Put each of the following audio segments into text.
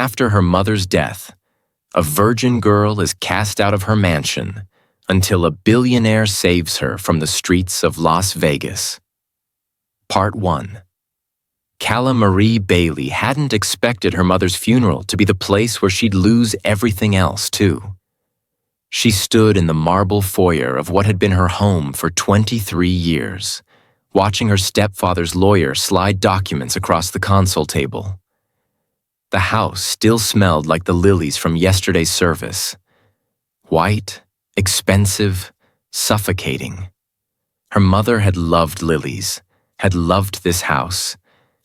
after her mother's death, a virgin girl is cast out of her mansion until a billionaire saves her from the streets of Las Vegas. Part 1. Calla Marie Bailey hadn't expected her mother's funeral to be the place where she'd lose everything else, too. She stood in the marble foyer of what had been her home for 23 years, watching her stepfather's lawyer slide documents across the console table. The house still smelled like the lilies from yesterday's service. White, expensive, suffocating. Her mother had loved lilies, had loved this house,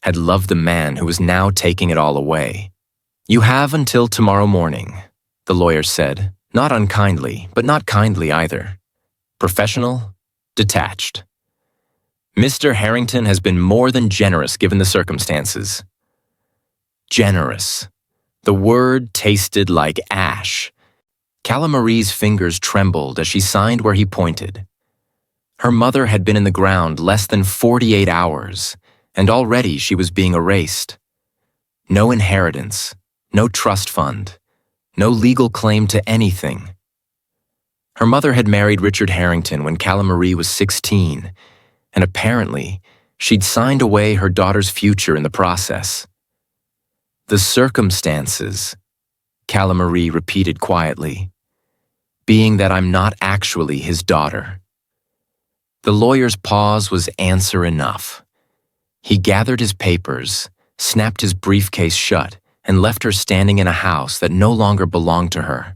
had loved the man who was now taking it all away. "You have until tomorrow morning," the lawyer said, not unkindly, but not kindly either. Professional, detached. "Mr. Harrington has been more than generous given the circumstances." Generous. The word tasted like ash. Calla Marie's fingers trembled as she signed where he pointed. Her mother had been in the ground less than 48 hours, and already she was being erased. No inheritance, no trust fund, no legal claim to anything. Her mother had married Richard Harrington when Calla Marie was 16, and apparently she'd signed away her daughter's future in the process. "The circumstances," Calla Marie repeated quietly, "being that I'm not actually his daughter." The lawyer's pause was answer enough. He gathered his papers, snapped his briefcase shut, and left her standing in a house that no longer belonged to her.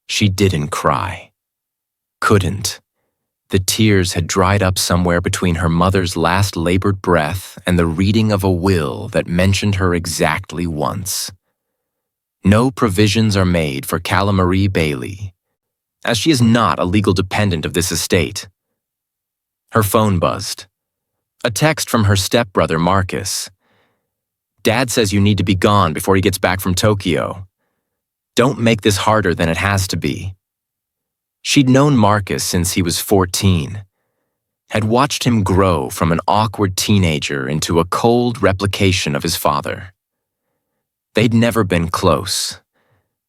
She didn't cry. Couldn't. The tears had dried up somewhere between her mother's last labored breath and the reading of a will that mentioned her exactly once. No provisions are made for Calla Marie Bailey, as she is not a legal dependent of this estate. Her phone buzzed. A text from her stepbrother, Marcus. "Dad says you need to be gone before he gets back from Tokyo. Don't make this harder than it has to be." She'd known Marcus since he was 14, had watched him grow from an awkward teenager into a cold replication of his father. They'd never been close,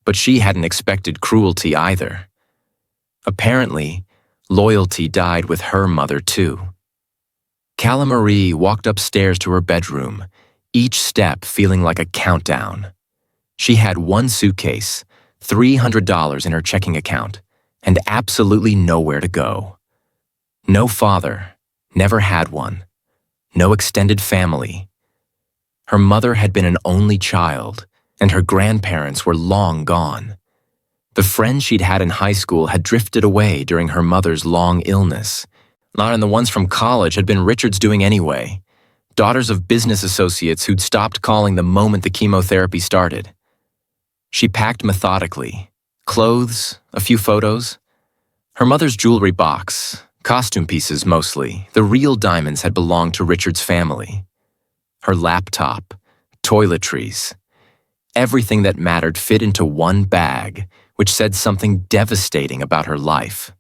but she hadn't expected cruelty either. Apparently, loyalty died with her mother too. Calla Marie walked upstairs to her bedroom, each step feeling like a countdown. She had one suitcase, $300 in her checking account, and absolutely nowhere to go. No father, never had one. No extended family. Her mother had been an only child, and her grandparents were long gone. The friends she'd had in high school had drifted away during her mother's long illness. And the ones from college had been Richard's doing anyway, daughters of business associates who'd stopped calling the moment the chemotherapy started. She packed methodically. Clothes, a few photos. Her mother's jewelry box, costume pieces mostly. The real diamonds had belonged to Richard's family. Her laptop, toiletries. Everything that mattered fit into one bag, which said something devastating about her life.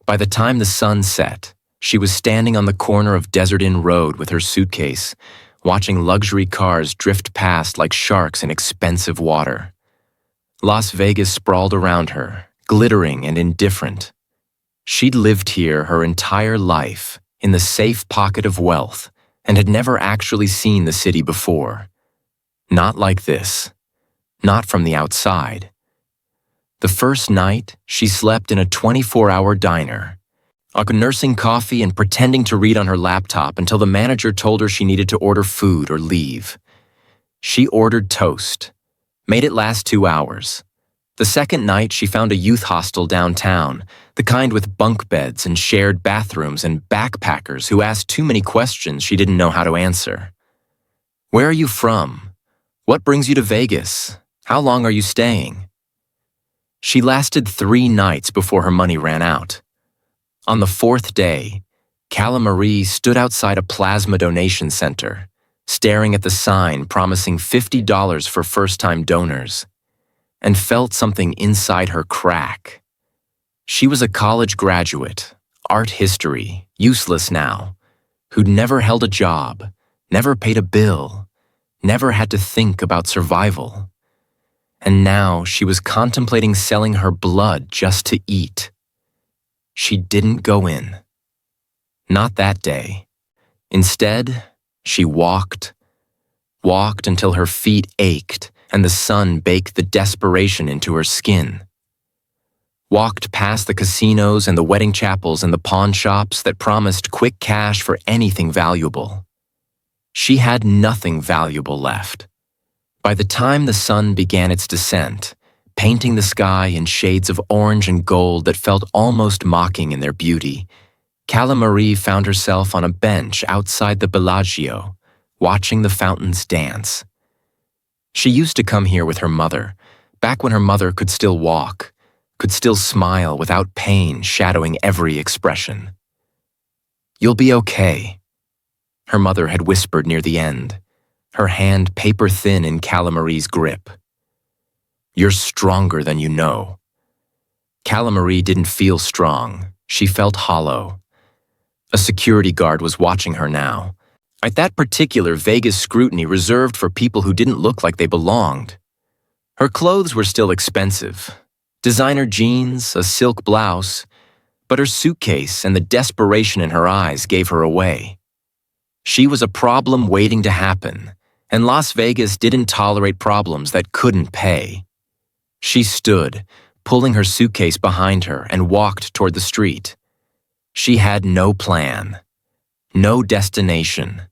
By the time the sun set, she was standing on the corner of Desert Inn Road with her suitcase, watching luxury cars drift past like sharks in expensive water. Las Vegas sprawled around her, glittering and indifferent. She'd lived here her entire life, in the safe pocket of wealth, and had never actually seen the city before. Not like this. Not from the outside. The first night, she slept in a 24-hour diner, nursing coffee and pretending to read on her laptop until the manager told her she needed to order food or leave. She ordered toast, made it last 2 hours. The second night, she found a youth hostel downtown, the kind with bunk beds and shared bathrooms and backpackers who asked too many questions she didn't know how to answer. "Where are you from? What brings you to Vegas? How long are you staying?" She lasted 3 nights before her money ran out. On the 4th day, Calla Marie stood outside a plasma donation center, staring at the sign promising $50 for first-time donors, and felt something inside her crack. She was a college graduate, art history, useless now, who'd never held a job, never paid a bill, never had to think about survival. and now she was contemplating selling her blood just to eat. She didn't go in. Not that day. Instead, she walked until her feet ached and the sun baked the desperation into her skin. Walked past the casinos and the wedding chapels and the pawn shops that promised quick cash for anything valuable. She had nothing valuable left. By the time the sun began its descent, painting the sky in shades of orange and gold that felt almost mocking in their beauty, Cala Marie found herself on a bench outside the Bellagio, watching the fountains dance. She used to come here with her mother, back when her mother could still walk, could still smile without pain shadowing every expression. "You'll be okay," her mother had whispered near the end, her hand paper-thin in Cala Marie's grip. "You're stronger than you know." Cala Marie didn't feel strong. She felt hollow. A security guard was watching her now. At that particular Vegas scrutiny reserved for people who didn't look like they belonged. Her clothes were still expensive. Designer jeans, a silk blouse, but her suitcase and the desperation in her eyes gave her away. She was a problem waiting to happen, and Las Vegas didn't tolerate problems that couldn't pay. She stood, pulling her suitcase behind her, and walked toward the street. She had no plan, no destination,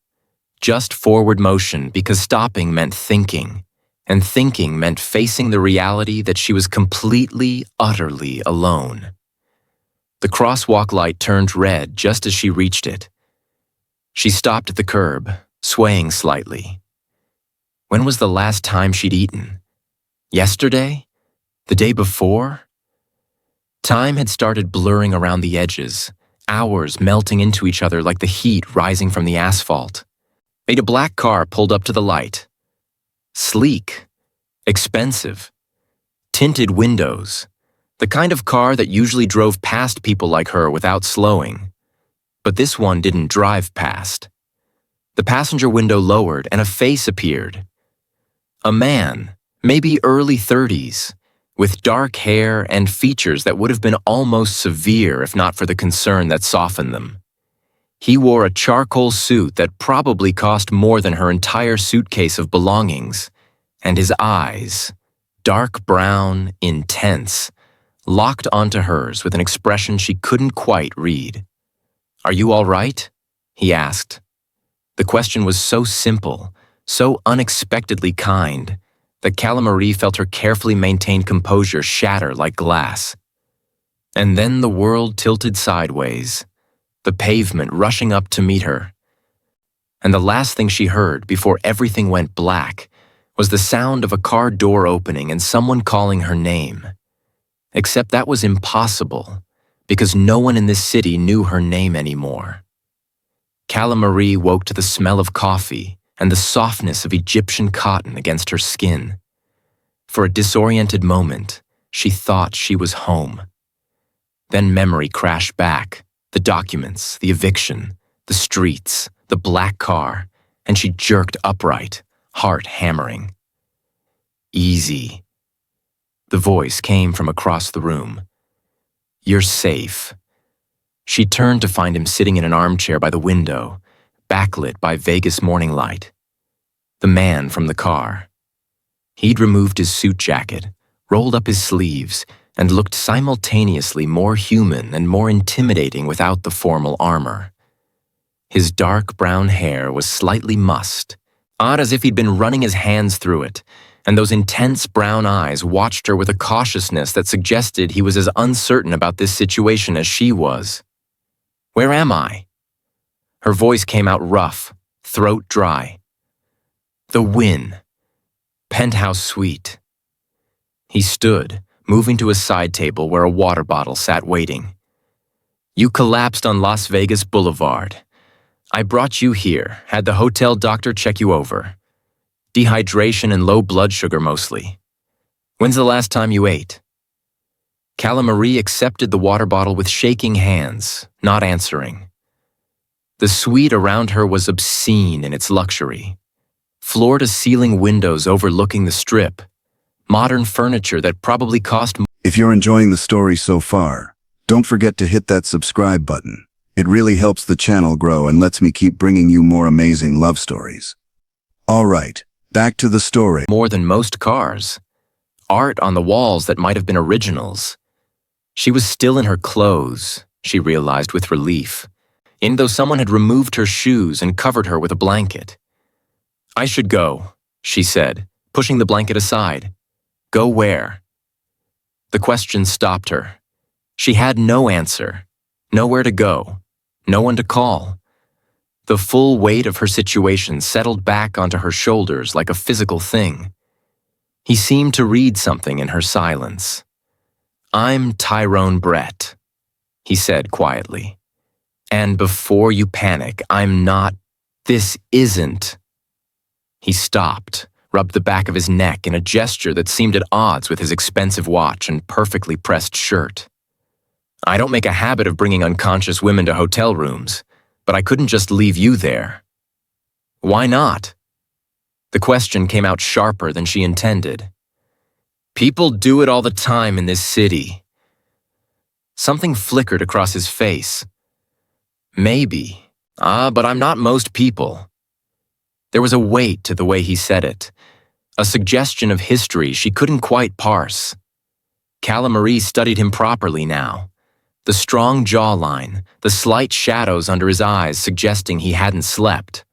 just forward motion because stopping meant thinking, and thinking meant facing the reality that she was completely, utterly alone. The crosswalk light turned red just as she reached it. She stopped at the curb, swaying slightly. When was the last time she'd eaten? Yesterday? The day before? Time had started blurring around the edges, hours melting into each other like the heat rising from the asphalt. A black car pulled up to the light. Sleek, expensive, tinted windows, the kind of car that usually drove past people like her without slowing. But this one didn't drive past. The passenger window lowered and a face appeared. A man, maybe early 30s, with dark hair and features that would have been almost severe if not for the concern that softened them. He wore a charcoal suit that probably cost more than her entire suitcase of belongings, and his eyes, dark brown, intense, locked onto hers with an expression she couldn't quite read. "Are you all right?" he asked. The question was so simple, so unexpectedly kind, that Cala Marie felt her carefully maintained composure shatter like glass. And then the world tilted sideways, the pavement rushing up to meet her. And the last thing she heard before everything went black was the sound of a car door opening and someone calling her name. Except that was impossible, because no one in this city knew her name anymore. Cala Marie woke to the smell of coffee and the softness of Egyptian cotton against her skin. For a disoriented moment, she thought she was home. Then memory crashed back, the documents, the eviction, the streets, the black car, and she jerked upright, heart hammering. "Easy." The voice came from across the room. "You're safe." She turned to find him sitting in an armchair by the window, backlit by Vegas morning light. The man from the car. He'd removed his suit jacket, rolled up his sleeves, and looked simultaneously more human and more intimidating without the formal armor. His dark brown hair was slightly mussed, odd as if he'd been running his hands through it, and those intense brown eyes watched her with a cautiousness that suggested he was as uncertain about this situation as she was. "Where am I?" Her voice came out rough, throat dry. "The Wynn. Penthouse suite." He stood, moving to a side table where a water bottle sat waiting. "You collapsed on Las Vegas Boulevard. I brought you here, had the hotel doctor check you over. Dehydration and low blood sugar mostly. When's the last time you ate?" Cala Marie accepted the water bottle with shaking hands, not answering. The suite around her was obscene in its luxury. Floor-to-ceiling windows overlooking the Strip, Modern furniture that probably cost more. If you're enjoying the story so far, don't forget to hit that subscribe button. It really helps the channel grow and lets me keep bringing you more amazing love stories. All right, back to the story. More than most cars. Art on the walls that might have been originals. She was still in her clothes, she realized with relief, even though someone had removed her shoes and covered her with a blanket. I should go, she said, pushing the blanket aside. Go where? The question stopped her. She had no answer, nowhere to go, no one to call. The full weight of her situation settled back onto her shoulders like a physical thing. He seemed to read something in her silence. I'm Tyrone Brett, he said quietly. And before you panic, I'm not. This isn't. He stopped, rubbed the back of his neck in a gesture that seemed at odds with his expensive watch and perfectly pressed shirt. I don't make a habit of bringing unconscious women to hotel rooms, but I couldn't just leave you there. Why not? The question came out sharper than she intended. People do it all the time in this city. Something flickered across his face. Maybe. But I'm not most people. There was a weight to the way he said it, a suggestion of history she couldn't quite parse. Calamarie studied him properly now. The strong jawline, the slight shadows under his eyes suggesting he hadn't slept.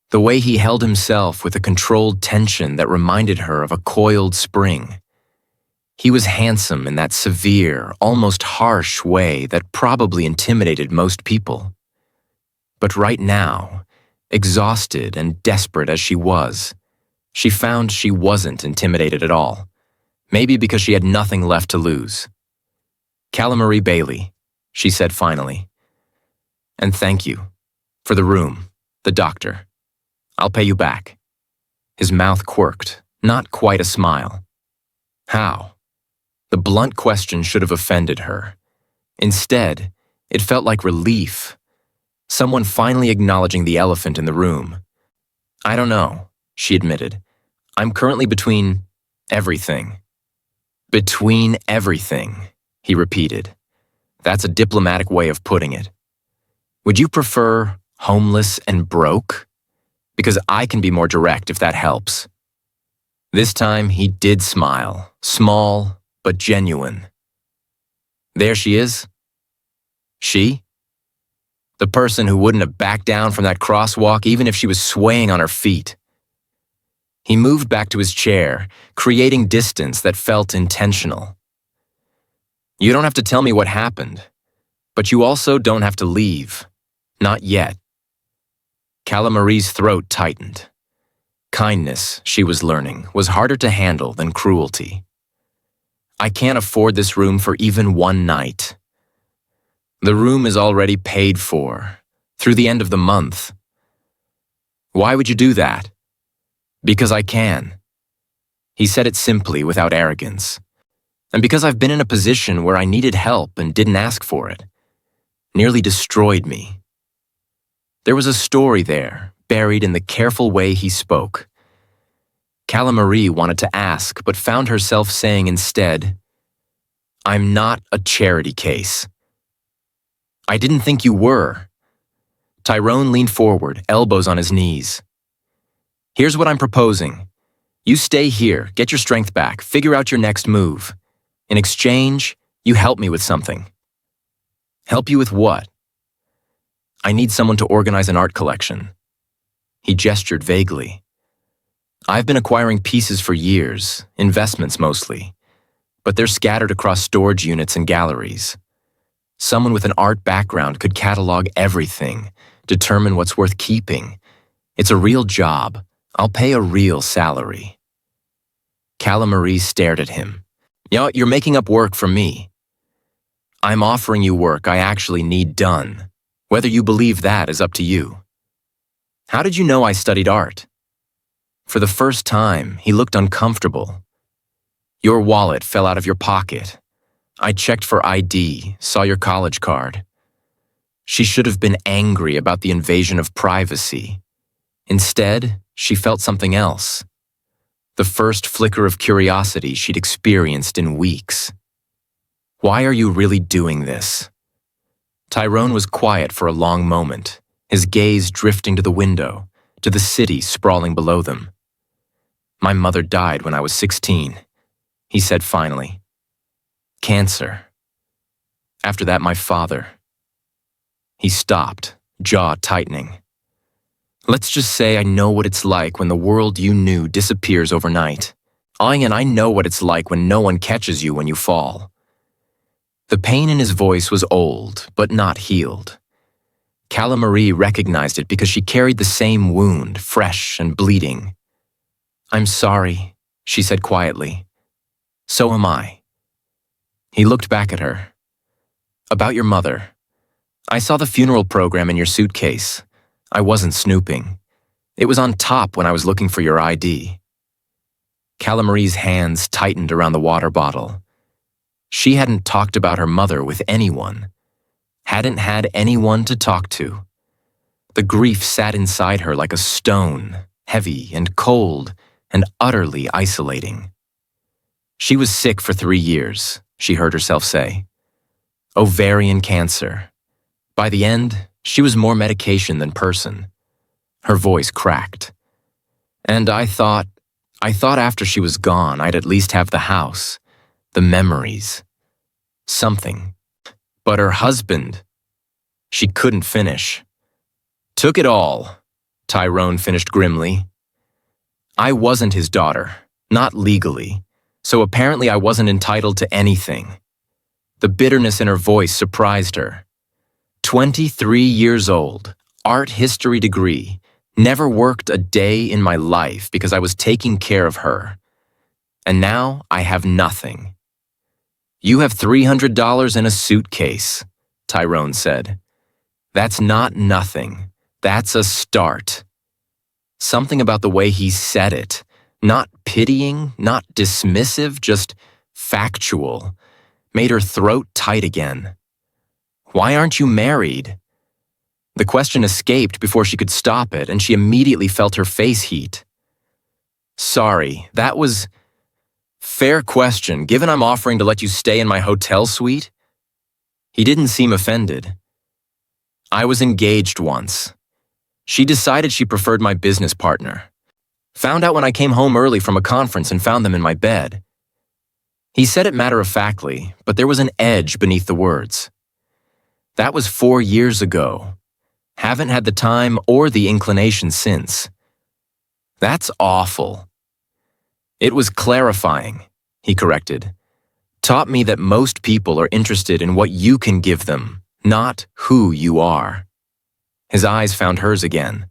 The way he held himself with a controlled tension that reminded her of a coiled spring. He was handsome in that severe, almost harsh way that probably intimidated most people. But right now, exhausted and desperate as she was, she found she wasn't intimidated at all, maybe because she had nothing left to lose. Calamarie Bailey, she said finally. And thank you for the room, the doctor. I'll pay you back. His mouth quirked, not quite a smile. How? The blunt question should have offended her. Instead, it felt like relief. Someone finally acknowledging the elephant in the room. I don't know, she admitted. I'm currently between everything. Between everything, he repeated. That's a diplomatic way of putting it. Would you prefer homeless and broke? Because I can be more direct if that helps. This time he did smile, small but genuine. There she is. She? The person who wouldn't have backed down from that crosswalk even if she was swaying on her feet. He moved back to his chair, creating distance that felt intentional. You don't have to tell me what happened, but you also don't have to leave. Not yet. Calamarie's throat tightened. Kindness, she was learning, was harder to handle than cruelty. I can't afford this room for even one night. The room is already paid for, through the end of the month. Why would you do that? Because I can. He said it simply, without arrogance. And because I've been in a position where I needed help and didn't ask for it. Nearly destroyed me. There was a story there, buried in the careful way he spoke. Calamarie wanted to ask, but found herself saying instead, I'm not a charity case. I didn't think you were. Tyrone leaned forward, elbows on his knees. Here's what I'm proposing. You stay here, get your strength back, figure out your next move. In exchange, you help me with something. Help you with what? I need someone to organize an art collection. He gestured vaguely. I've been acquiring pieces for years, investments mostly, but they're scattered across storage units and galleries. Someone with an art background could catalog everything, determine what's worth keeping. It's a real job. I'll pay a real salary. Calamarie stared at him. You're making up work for me. I'm offering you work I actually need done. Whether you believe that is up to you. How did you know I studied art? For the first time, he looked uncomfortable. Your wallet fell out of your pocket. I checked for ID, saw your college card. She should have been angry about the invasion of privacy. Instead, she felt something else. the first flicker of curiosity she'd experienced in weeks. "Why are you really doing this?" Tyrone was quiet for a long moment, his gaze drifting to the window, to the city sprawling below them. "My mother died when I was 16, he said finally. "Cancer. After that, my father." He stopped, jaw tightening. "Let's just say I know what it's like when the world you knew disappears overnight. And I know what it's like when no one catches you when you fall." The pain in his voice was old, but not healed. Cala Marie recognized it because she carried the same wound, fresh and bleeding. "I'm sorry," she said quietly. "So am I." He looked back at her. "About your mother. I saw the funeral program in your suitcase. I wasn't snooping. It was on top when I was looking for your ID." Cala Marie's hands tightened around the water bottle. She hadn't talked about her mother with anyone, hadn't had anyone to talk to. The grief sat inside her like a stone, heavy and cold and utterly isolating. She was sick for 3 years, she heard herself say. Ovarian cancer. By the end, she was more medication than person. Her voice cracked. "And I thought after she was gone, I'd at least have the house, the memories, something. But her husband," she couldn't finish. "Took it all," Tyrone finished grimly. "I wasn't his daughter, not legally, so apparently I wasn't entitled to anything." The bitterness in her voice surprised her. 23 years old, art history degree, never worked a day in my life because I was taking care of her. And now I have nothing. "You have $300 in a suitcase," Tyrone said. "That's not nothing. That's a start." Something about the way he said it, not pitying, not dismissive, just factual, made her throat tight again. "Why aren't you married?" The question escaped before she could stop it, and she immediately felt her face heat. "Sorry, that was... fair question, given I'm offering to let you stay in my hotel suite?" He didn't seem offended. "I was engaged once. She decided she preferred my business partner. Found out when I came home early from a conference and found them in my bed." He said it matter-of-factly, but there was an edge beneath the words. "That was 4 years ago. Haven't had the time or the inclination since." "That's awful." "It was clarifying," he corrected. "Taught me that most people are interested in what you can give them, not who you are." His eyes found hers again.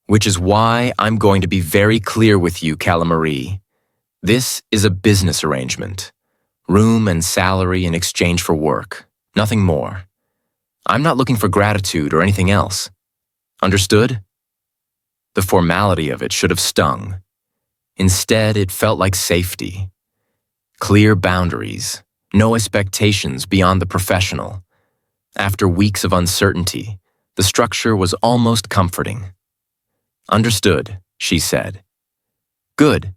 "Which is why I'm going to be very clear with you, Cala Marie. This is a business arrangement. Room and salary in exchange for work, nothing more. I'm not looking for gratitude or anything else. Understood?" The formality of it should have stung. Instead, it felt like safety. Clear boundaries, no expectations beyond the professional. After weeks of uncertainty, the structure was almost comforting. "Understood," she said. "Good."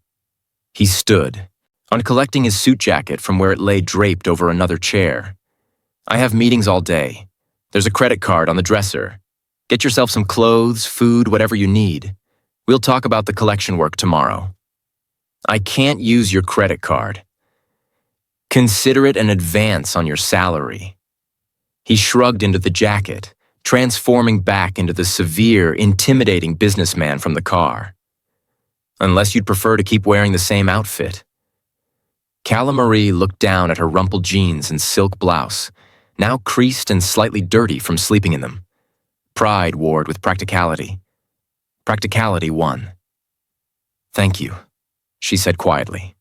He stood, uncollecting his suit jacket from where it lay draped over another chair. "I have meetings all day. There's a credit card on the dresser. Get yourself some clothes, food, whatever you need. We'll talk about the collection work tomorrow." "I can't use your credit card." "Consider it an advance on your salary." He shrugged into the jacket, transforming back into the severe, intimidating businessman from the car. "Unless you'd prefer to keep wearing the same outfit." Cala Marie looked down at her rumpled jeans and silk blouse, now creased and slightly dirty from sleeping in them. Pride warred with practicality. Practicality won. "Thank you," she said quietly.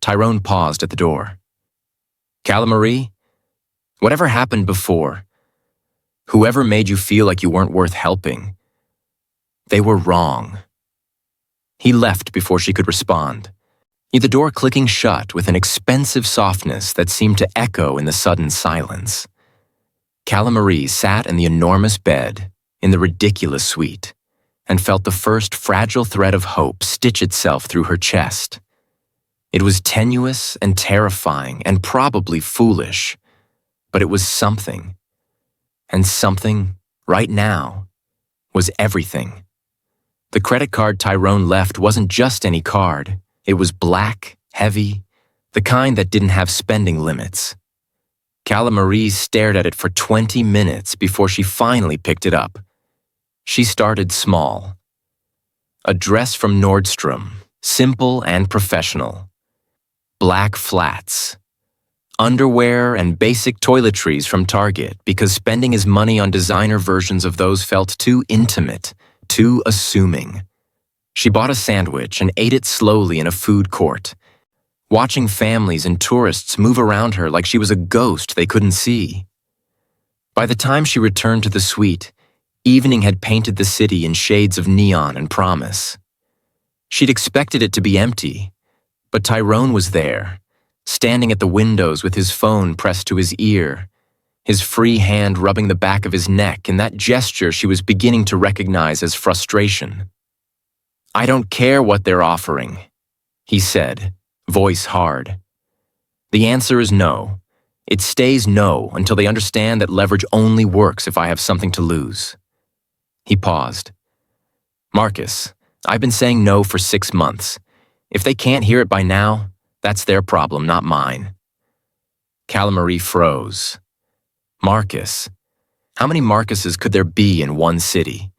Tyrone paused at the door. "Cala Marie, whatever happened before, whoever made you feel like you weren't worth helping, they were wrong." He left before she could respond, the door clicking shut with an expensive softness that seemed to echo in the sudden silence. Cala Marie sat in the enormous bed, in the ridiculous suite, and felt the first fragile thread of hope stitch itself through her chest. It was tenuous and terrifying and probably foolish, but it was something. And something, right now, was everything. The credit card Tyrone left wasn't just any card. It was black, heavy, the kind that didn't have spending limits. Cala Marie stared at it for 20 minutes before she finally picked it up. She started small. A dress from Nordstrom, simple and professional. Black flats. Underwear and basic toiletries from Target because spending his money on designer versions of those felt too intimate, too assuming. She bought a sandwich and ate it slowly in a food court, watching families and tourists move around her like she was a ghost they couldn't see. By the time she returned to the suite, evening had painted the city in shades of neon and promise. She'd expected it to be empty, but Tyrone was there, standing at the windows with his phone pressed to his ear, his free hand rubbing the back of his neck in that gesture she was beginning to recognize as frustration. "I don't care what they're offering," he said, voice hard. "The answer is no. It stays no until they understand that leverage only works if I have something to lose." He paused. "Marcus, I've been saying no for 6 months. If they can't hear it by now, that's their problem, not mine." Cala Marie froze. Marcus. How many Marcuses could there be in one city?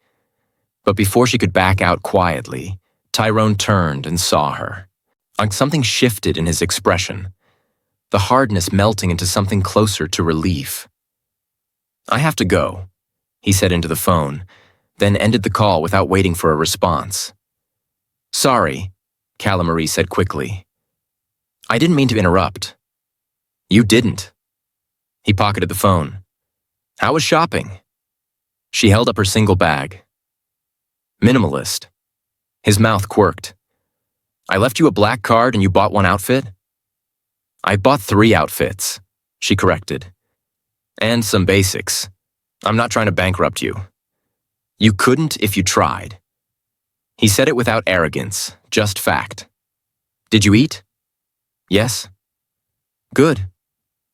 But before she could back out quietly, Tyrone turned and saw her. Something shifted in his expression, the hardness melting into something closer to relief. "I have to go," he said into the phone, then ended the call without waiting for a response. "Sorry," Cala Marie said quickly. "I didn't mean to interrupt." "You didn't." He pocketed the phone. "How was shopping?" She held up her single bag. "Minimalist." His mouth quirked. "I left you a black card and you bought one outfit?" "I bought 3 outfits," she corrected. "And some basics. I'm not trying to bankrupt you." "You couldn't if you tried." He said it without arrogance, just fact. "Did you eat?" "Yes." "Good."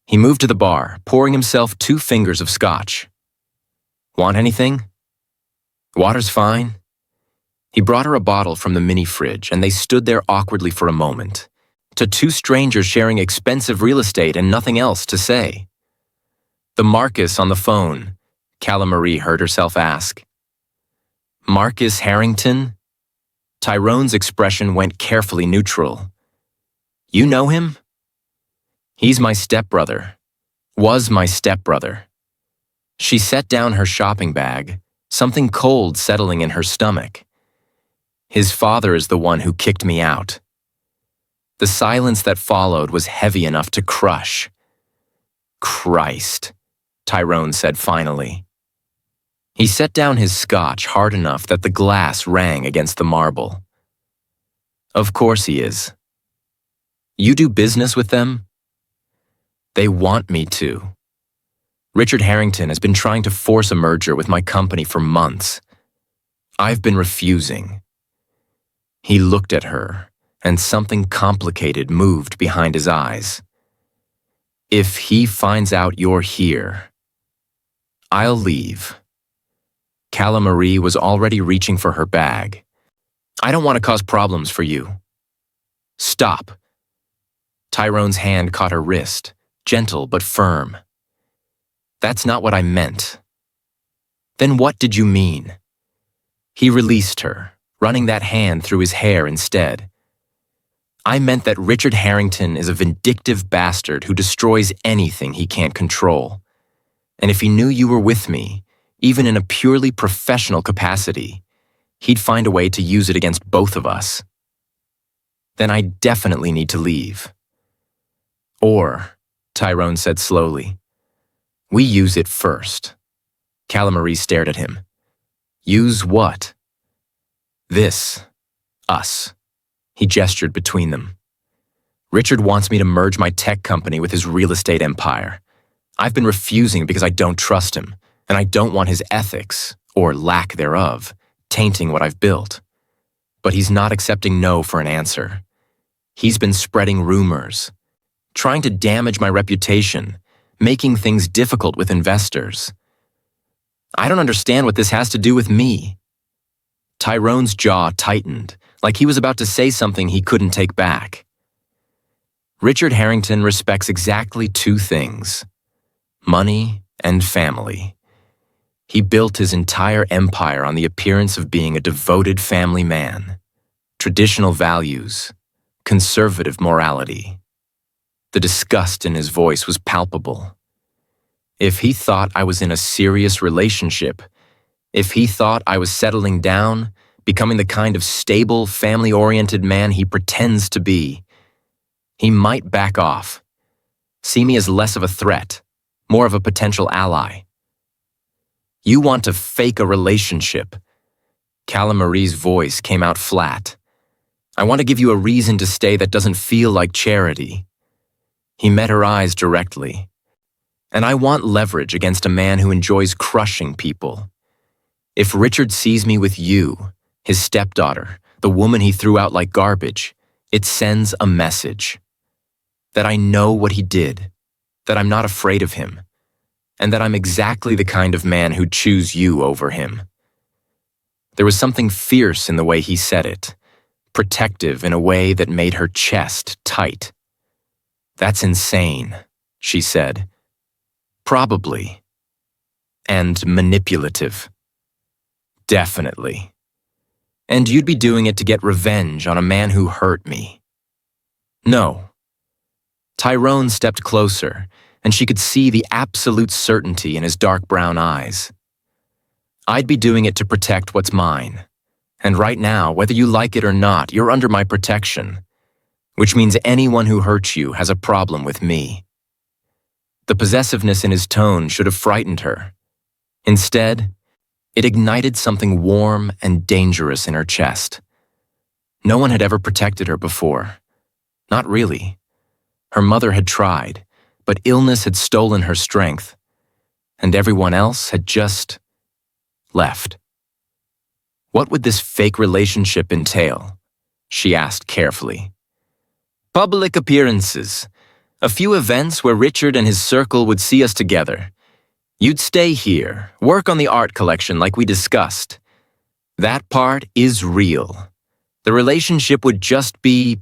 He moved to the bar, pouring himself 2 fingers of scotch. "Want anything?" "Water's fine." He brought her a bottle from the mini fridge, and they stood there awkwardly for a moment, to 2 strangers sharing expensive real estate and nothing else to say. "The Marcus on the phone," Cala Marie heard herself ask. "Marcus Harrington?" Tyrone's expression went carefully neutral. "You know him?" "He's my stepbrother. Was my stepbrother." She set down her shopping bag, something cold settling in her stomach. "His father is the one who kicked me out." The silence that followed was heavy enough to crush. "Christ," Tyrone said finally. He set down his scotch hard enough that the glass rang against the marble. "Of course he is." "You do business with them?" "They want me to. Richard Harrington has been trying to force a merger with my company for months. I've been refusing." He looked at her, and something complicated moved behind his eyes. "If he finds out you're here, I'll leave." Cala Marie was already reaching for her bag. "I don't want to cause problems for you." "Stop." Tyrone's hand caught her wrist, gentle but firm. "That's not what I meant." "Then what did you mean?" He released her, running that hand through his hair instead. "I meant that Richard Harrington is a vindictive bastard who destroys anything he can't control. And if he knew you were with me, even in a purely professional capacity, he'd find a way to use it against both of us. Then I definitely need to leave." "Or," Tyrone said slowly, "we use it first." Cala Marie stared at him. "Use what?" "This. Us." He gestured between them. "Richard wants me to merge my tech company with his real estate empire. I've been refusing because I don't trust him, and I don't want his ethics, or lack thereof, tainting what I've built. But he's not accepting no for an answer. He's been spreading rumors, trying to damage my reputation, making things difficult with investors. I don't understand what this has to do with me. Tyrone's jaw tightened, like he was about to say something he couldn't take back. Richard Harrington respects exactly two things: money and family. He built his entire empire on the appearance of being a devoted family man. Traditional values, conservative morality. The disgust in his voice was palpable. If he thought I was in a serious relationship, if he thought I was settling down, becoming the kind of stable, family-oriented man he pretends to be, he might back off, see me as less of a threat, more of a potential ally. You want to fake a relationship. Cala Marie's voice came out flat. I want to give you a reason to stay that doesn't feel like charity. He met her eyes directly. And I want leverage against a man who enjoys crushing people. If Richard sees me with you, his stepdaughter, the woman he threw out like garbage, it sends a message. That I know what he did, that I'm not afraid of him, and that I'm exactly the kind of man who'd choose you over him. There was something fierce in the way he said it, protective in a way that made her chest tight. That's insane, she said. Probably. And manipulative. Definitely. And you'd be doing it to get revenge on a man who hurt me. No. Tyrone stepped closer, and she could see the absolute certainty in his dark brown eyes. I'd be doing it to protect what's mine. And right now, whether you like it or not, you're under my protection, which means anyone who hurts you has a problem with me. The possessiveness in his tone should have frightened her. Instead, it ignited something warm and dangerous in her chest. No one had ever protected her before. Not really. Her mother had tried, but illness had stolen her strength, and everyone else had just left. What would this fake relationship entail? She asked carefully. Public appearances. A few events where Richard and his circle would see us together. You'd stay here, work on the art collection like we discussed. That part is real. The relationship would just be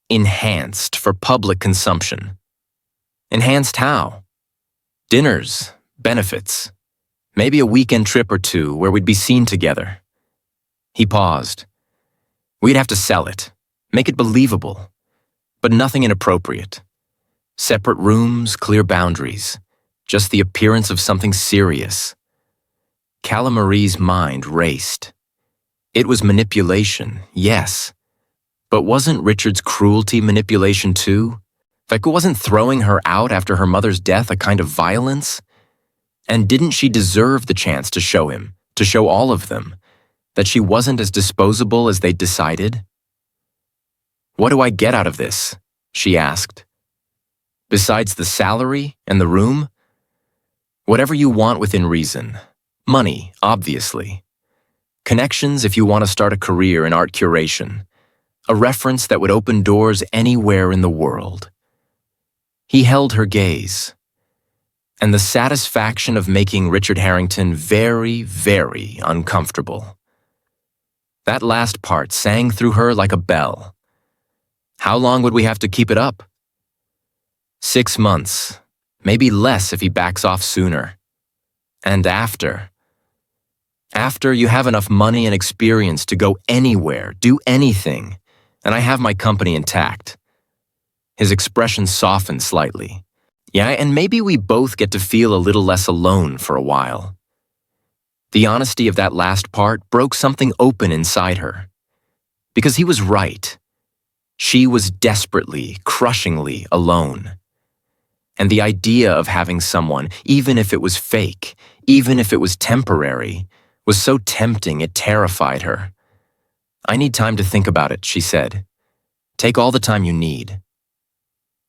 enhanced for public consumption. Enhanced how? Dinners, benefits, maybe a weekend trip or two where we'd be seen together. He paused. We'd have to sell it, make it believable, but nothing inappropriate. Separate rooms, clear boundaries, just the appearance of something serious. Cala Marie's mind raced. It was manipulation, yes, but wasn't Richard's cruelty manipulation too? Like, wasn't throwing her out after her mother's death a kind of violence? And didn't she deserve the chance to show him, to show all of them, that she wasn't as disposable as they'd decided? What do I get out of this? She asked. Besides the salary and the room? Whatever you want within reason. Money, obviously. Connections if you want to start a career in art curation. A reference that would open doors anywhere in the world. He held her gaze. And the satisfaction of making Richard Harrington very, very uncomfortable. That last part sang through her like a bell. How long would we have to keep it up? 6 months, maybe less if he backs off sooner. And after you have enough money and experience to go anywhere, do anything, and I have my company intact. His expression softened slightly. Yeah, and maybe we both get to feel a little less alone for a while. The honesty of that last part broke something open inside her. Because he was right. She was desperately, crushingly alone. And the idea of having someone, even if it was fake, even if it was temporary, was so tempting it terrified her. I need time to think about it, she said. Take all the time you need.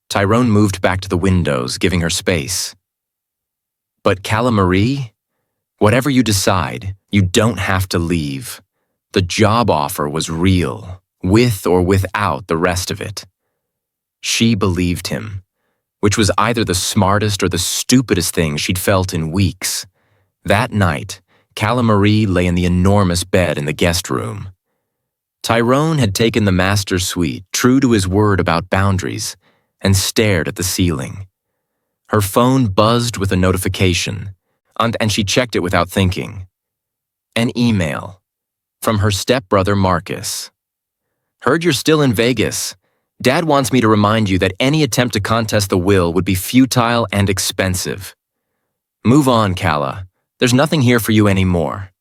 Tyrone moved back to the windows, giving her space. But Cala Marie, whatever you decide, you don't have to leave. The job offer was real, with or without the rest of it. She believed him, which was either the smartest or the stupidest thing she'd felt in weeks. That night, Cala Marie lay in the enormous bed in the guest room. Tyrone had taken the master suite, true to his word about boundaries, and stared at the ceiling. Her phone buzzed with a notification, and she checked it without thinking. An email from her stepbrother Marcus. "Heard you're still in Vegas. Dad wants me to remind you that any attempt to contest the will would be futile and expensive. Move on, Cala. There's nothing here for you anymore."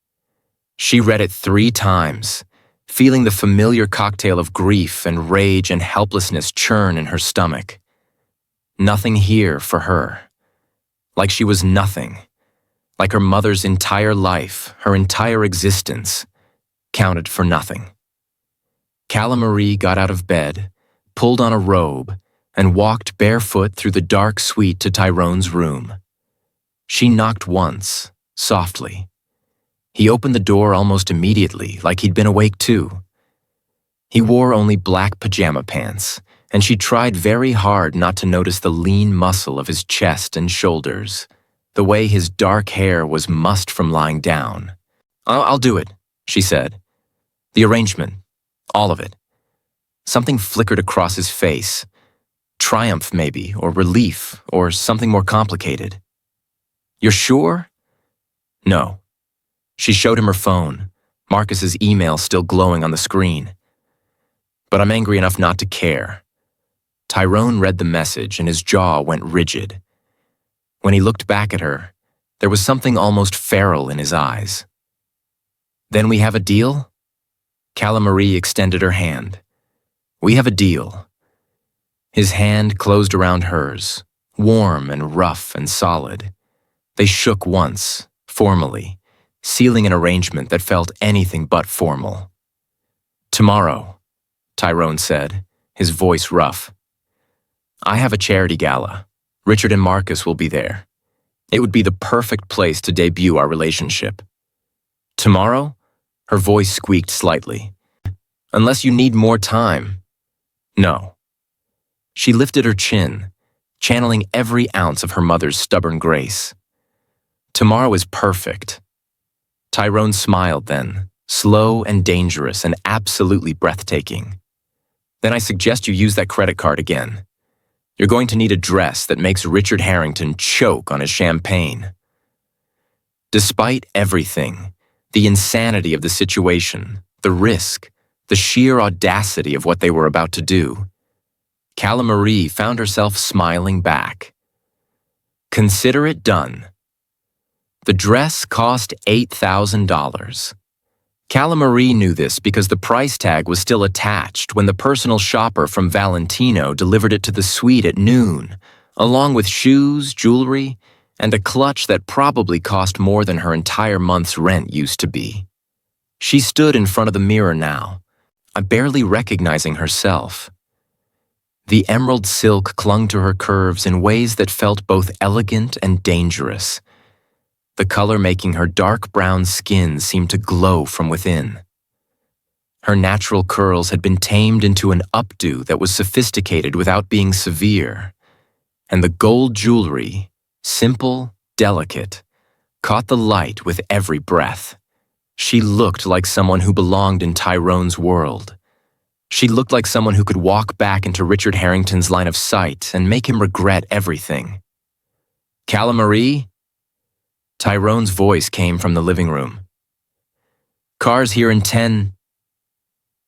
She read it 3 times, feeling the familiar cocktail of grief and rage and helplessness churn in her stomach. Nothing here for her. Like she was nothing. Like her mother's entire life, her entire existence, counted for nothing. Cala Marie got out of bed, pulled on a robe, and walked barefoot through the dark suite to Tyrone's room. She knocked once, softly. He opened the door almost immediately, like he'd been awake too. He wore only black pajama pants, and she tried very hard not to notice the lean muscle of his chest and shoulders, the way his dark hair was mussed from lying down. I'll do it," she said. "The arrangement, all of it." Something flickered across his face. Triumph, maybe, or relief, or something more complicated. "You're sure?" "No." She showed him her phone, Marcus's email still glowing on the screen. "But I'm angry enough not to care." Tyrone read the message and his jaw went rigid. When he looked back at her, there was something almost feral in his eyes. "Then we have a deal?" Cala Marie extended her hand. "We have a deal." His hand closed around hers, warm and rough and solid. They shook once, formally, sealing an arrangement that felt anything but formal. "Tomorrow," Tyrone said, his voice rough. "I have a charity gala. Richard and Marcus will be there. It would be the perfect place to debut our relationship." "Tomorrow?" Her voice squeaked slightly. "Unless you need more time." "No." She lifted her chin, channeling every ounce of her mother's stubborn grace. "Tomorrow is perfect." Tyrone smiled then, slow and dangerous and absolutely breathtaking. "Then I suggest you use that credit card again. You're going to need a dress that makes Richard Harrington choke on his champagne." Despite everything, the insanity of the situation, the risk, the sheer audacity of what they were about to do, Cala Marie found herself smiling back. Consider it done. The dress cost $8,000. Cala Marie knew this because the price tag was still attached when the personal shopper from Valentino delivered it to the suite at noon, along with shoes, jewelry, and a clutch that probably cost more than her entire month's rent used to be. She stood in front of the mirror now, barely recognizing herself. The emerald silk clung to her curves in ways that felt both elegant and dangerous, the color making her dark brown skin seem to glow from within. Her natural curls had been tamed into an updo that was sophisticated without being severe, and the gold jewelry, simple, delicate, caught the light with every breath. She looked like someone who belonged in Tyrone's world. She looked like someone who could walk back into Richard Harrington's line of sight and make him regret everything. "Cala Marie?" Tyrone's voice came from the living room. "Car's here in 10.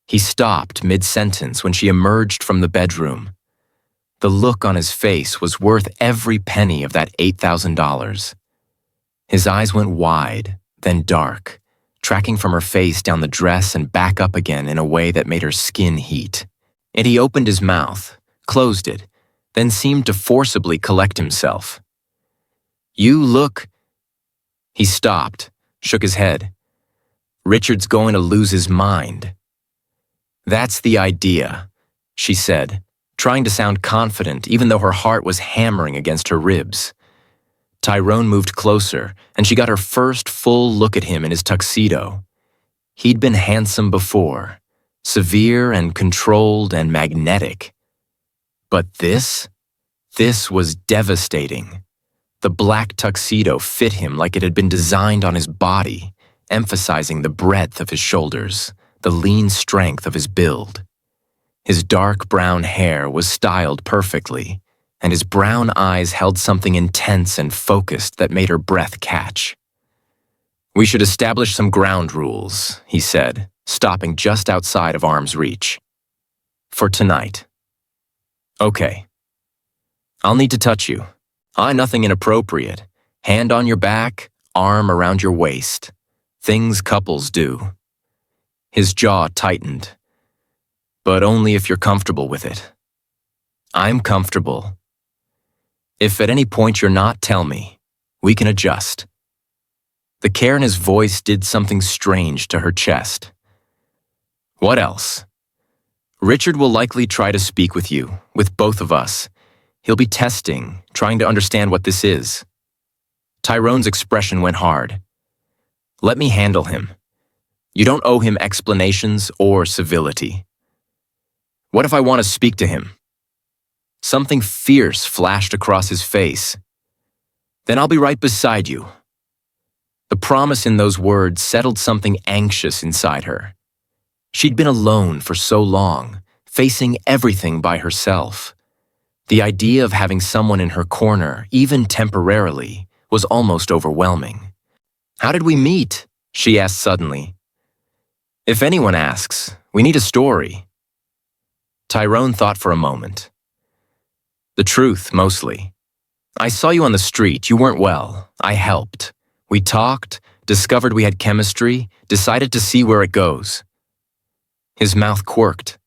He stopped mid-sentence when she emerged from the bedroom. The look on his face was worth every penny of that $8,000. His eyes went wide, then dark, tracking from her face down the dress and back up again in a way that made her skin heat. And he opened his mouth, closed it, then seemed to forcibly collect himself. "You look..." He stopped, shook his head. "Richard's going to lose his mind." "That's the idea," she said, trying to sound confident even though her heart was hammering against her ribs. Tyrone moved closer, and she got her first full look at him in his tuxedo. He'd been handsome before, severe and controlled and magnetic. But this was devastating. The black tuxedo fit him like it had been designed on his body, emphasizing the breadth of his shoulders, the lean strength of his build. His dark brown hair was styled perfectly, and his brown eyes held something intense and focused that made her breath catch. "We should establish some ground rules," he said, stopping just outside of arm's reach. "For tonight." "Okay. I'll need to touch you. Nothing inappropriate. Hand on your back, arm around your waist. Things couples do." His jaw tightened. "But only if you're comfortable with it." "I'm comfortable." "If at any point you're not, tell me. We can adjust." The care in his voice did something strange to her chest. "What else?" "Richard will likely try to speak with you, with both of us. He'll be testing, trying to understand what this is." Tyrone's expression went hard. "Let me handle him. You don't owe him explanations or civility." "What if I want to speak to him?" Something fierce flashed across his face. "Then I'll be right beside you." The promise in those words settled something anxious inside her. She'd been alone for so long, facing everything by herself. The idea of having someone in her corner, even temporarily, was almost overwhelming. "How did we meet?" she asked suddenly. "If anyone asks, we need a story." Tyrone thought for a moment. "The truth, mostly. I saw you on the street. You weren't well. I helped. We talked, discovered we had chemistry, decided to see where it goes." His mouth quirked.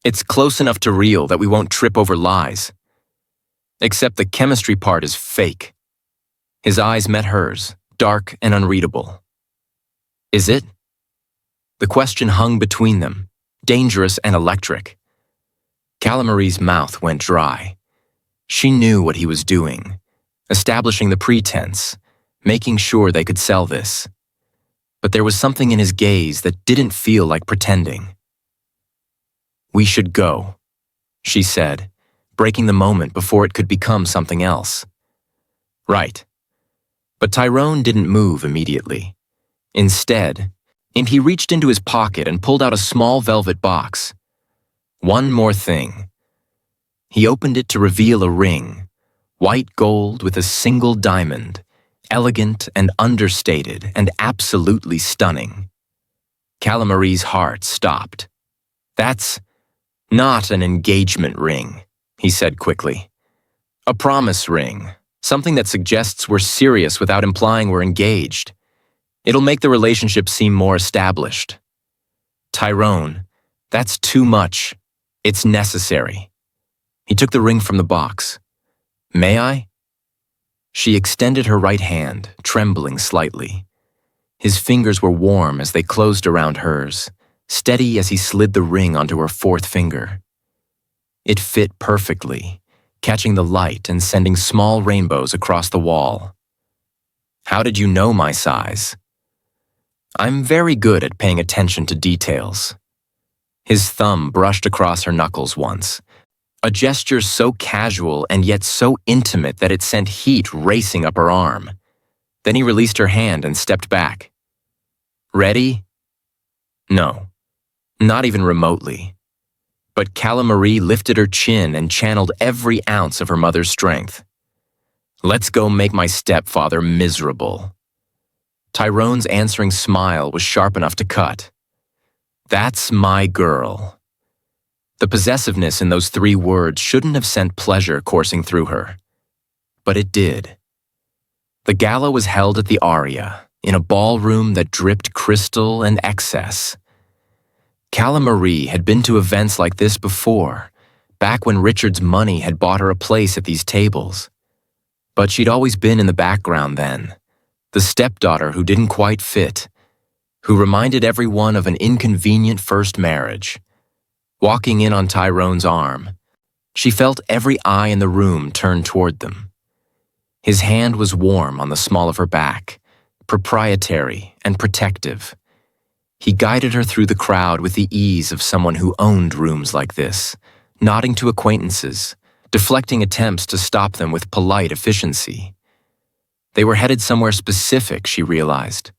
"It's close enough to real that we won't trip over lies. Except the chemistry part is fake." His eyes met hers, dark and unreadable. "Is it?" The question hung between them, dangerous and electric. Calamarie's mouth went dry. She knew what he was doing, establishing the pretense, making sure they could sell this. But there was something in his gaze that didn't feel like pretending. "We should go," she said, breaking the moment before it could become something else. "Right." But Tyrone didn't move immediately. Instead, he reached into his pocket and pulled out a small velvet box. One more thing. He opened it to reveal a ring, white gold with a single diamond, elegant and understated and absolutely stunning. Calamarie's heart stopped. "That's not an engagement ring," he said quickly. "A promise ring, something that suggests we're serious without implying we're engaged. It'll make the relationship seem more established." "Tyrone, that's too much. It's necessary." He took the ring from the box. "May I?" She extended her right hand, trembling slightly. His fingers were warm as they closed around hers, steady as he slid the ring onto her fourth finger. It fit perfectly, catching the light and sending small rainbows across the wall. "How did you know my size?" "I'm very good at paying attention to details." His thumb brushed across her knuckles once, a gesture so casual and yet so intimate that it sent heat racing up her arm. Then he released her hand and stepped back. "Ready?" No, not even remotely. But Calamarie lifted her chin and channeled every ounce of her mother's strength. "Let's go make my stepfather miserable." Tyrone's answering smile was sharp enough to cut. "That's my girl." The possessiveness in those 3 words shouldn't have sent pleasure coursing through her. But it did. The gala was held at the Aria, in a ballroom that dripped crystal and excess. Calamarie had been to events like this before, back when Richard's money had bought her a place at these tables. But she'd always been in the background then, the stepdaughter who didn't quite fit, who reminded everyone of an inconvenient first marriage. Walking in on Tyrone's arm, she felt every eye in the room turn toward them. His hand was warm on the small of her back, proprietary and protective. He guided her through the crowd with the ease of someone who owned rooms like this, nodding to acquaintances, deflecting attempts to stop them with polite efficiency. They were headed somewhere specific, she realized,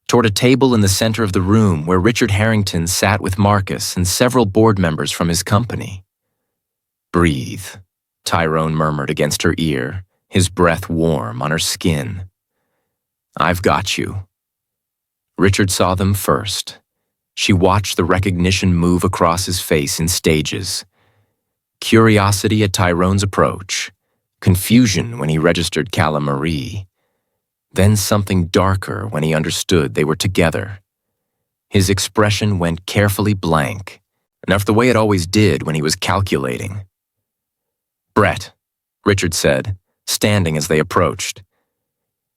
toward a table in the center of the room where Richard Harrington sat with Marcus and several board members from his company. "Breathe," Tyrone murmured against her ear, his breath warm on her skin. "I've got you." Richard saw them first. She watched the recognition move across his face in stages. Curiosity at Tyrone's approach, confusion when he registered Cala Marie, then something darker when he understood they were together. His expression went carefully blank, enough the way it always did when he was calculating. "Brett," Richard said, standing as they approached.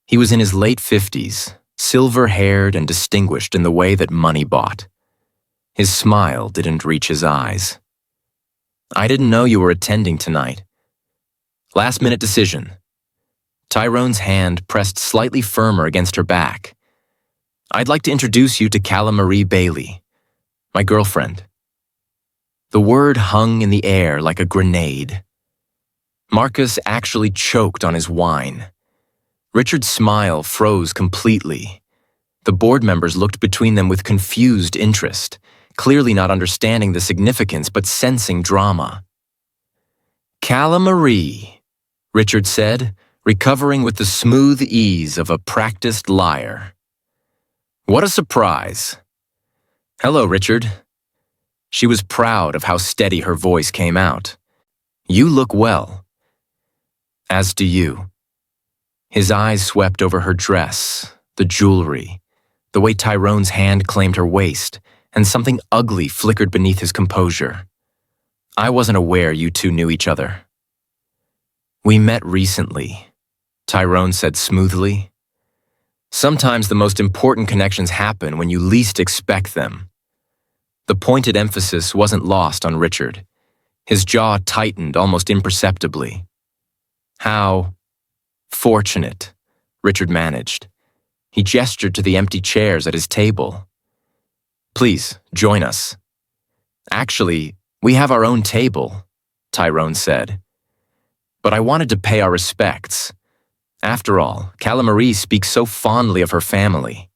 He was in his late 50s, silver-haired and distinguished in the way that money bought. His smile didn't reach his eyes. "I didn't know you were attending tonight. Last-minute decision." Tyrone's hand pressed slightly firmer against her back. "I'd like to introduce you to Cala Marie Bailey, my girlfriend." The word hung in the air like a grenade. Marcus actually choked on his wine. Richard's smile froze completely. The board members looked between them with confused interest, clearly not understanding the significance but sensing drama. "Cala Marie," Richard said, recovering with the smooth ease of a practiced liar. "What a surprise." "Hello, Richard." She was proud of how steady her voice came out. "You look well." "As do you." His eyes swept over her dress, the jewelry, the way Tyrone's hand claimed her waist, and something ugly flickered beneath his composure. "I wasn't aware you two knew each other." "We met recently," Tyrone said smoothly. "Sometimes the most important connections happen when you least expect them." The pointed emphasis wasn't lost on Richard. His jaw tightened almost imperceptibly. "How fortunate," Richard managed. He gestured to the empty chairs at his table. "Please, join us." "Actually, we have our own table," Tyrone said. "But I wanted to pay our respects. After all, Cala Marie speaks so fondly of her family."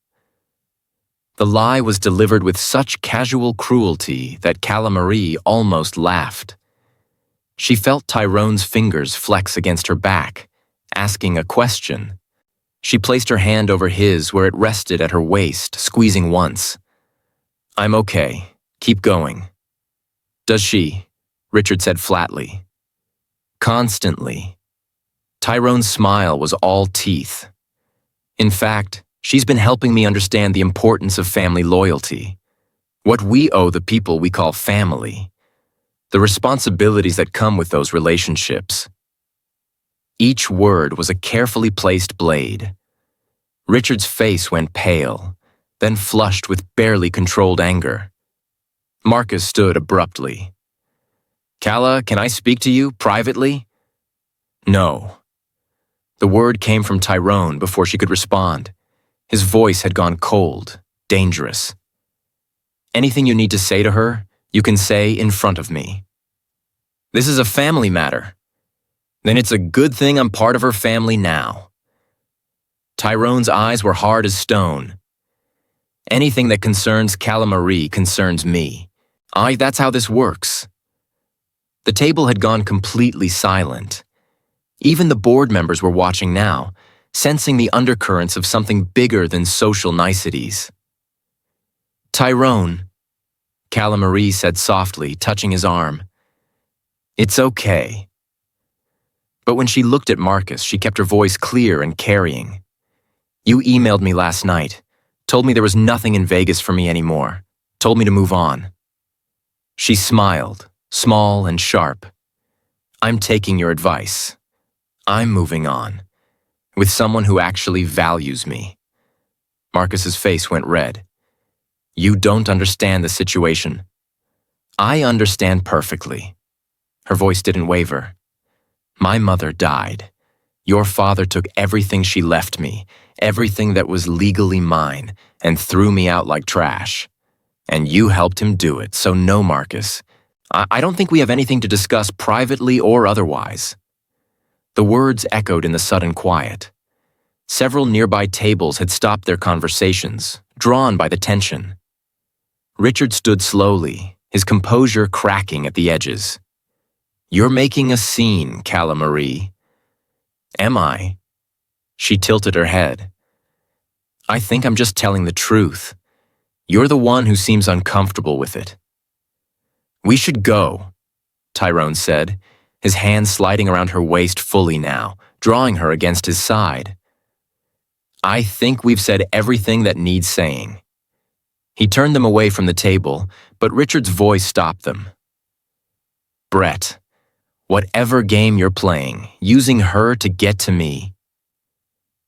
The lie was delivered with such casual cruelty that Cala Marie almost laughed. She felt Tyrone's fingers flex against her back, asking a question. She placed her hand over his where it rested at her waist, squeezing once. "I'm okay. Keep going." "Does she?" Richard said flatly. "Constantly." Tyrone's smile was all teeth. "In fact, she's been helping me understand the importance of family loyalty. What we owe the people we call family. The responsibilities that come with those relationships." Each word was a carefully placed blade. Richard's face went pale, then flushed with barely controlled anger. Marcus stood abruptly. "Cala, can I speak to you privately?" "No." The word came from Tyrone before she could respond. His voice had gone cold, dangerous. "Anything you need to say to her, you can say in front of me." "This is a family matter." "Then it's a good thing I'm part of her family now." Tyrone's eyes were hard as stone. "Anything that concerns Cala Marie concerns me. That's how this works." The table had gone completely silent. Even the board members were watching now, sensing the undercurrents of something bigger than social niceties. "Tyrone," Cala Marie said softly, touching his arm. "It's okay." But when she looked at Marcus, she kept her voice clear and carrying. "You emailed me last night, told me there was nothing in Vegas for me anymore, told me to move on." She smiled, small and sharp. "I'm taking your advice. I'm moving on, with someone who actually values me." Marcus's face went red. "You don't understand the situation." "I understand perfectly." Her voice didn't waver. "My mother died. Your father took everything she left me, everything that was legally mine, and threw me out like trash. And you helped him do it, so no, Marcus. I don't think we have anything to discuss privately or otherwise." The words echoed in the sudden quiet. Several nearby tables had stopped their conversations, drawn by the tension. Richard stood slowly, his composure cracking at the edges. "You're making a scene, Cala Marie." "Am I?" She tilted her head. "I think I'm just telling the truth. You're the one who seems uncomfortable with it." "We should go," Tyrone said, his hand sliding around her waist fully now, drawing her against his side. "I think we've said everything that needs saying." He turned them away from the table, but Richard's voice stopped them. "Brett, whatever game you're playing, using her to get to me."